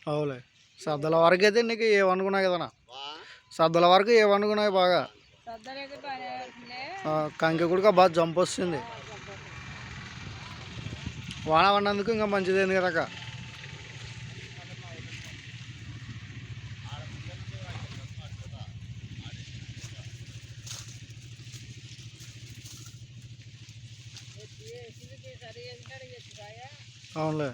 అవులే సద్దల వరకు అయితే నీకు ఏమనుకున్నాయి కదన్నా, సద్దల వరకు ఏమనుకున్నాయి బాగా కంకి కూడా బాగా జంప్ వస్తుంది. వాన పడినందుకు ఇంకా మంచిదేంది కదా. అవునులే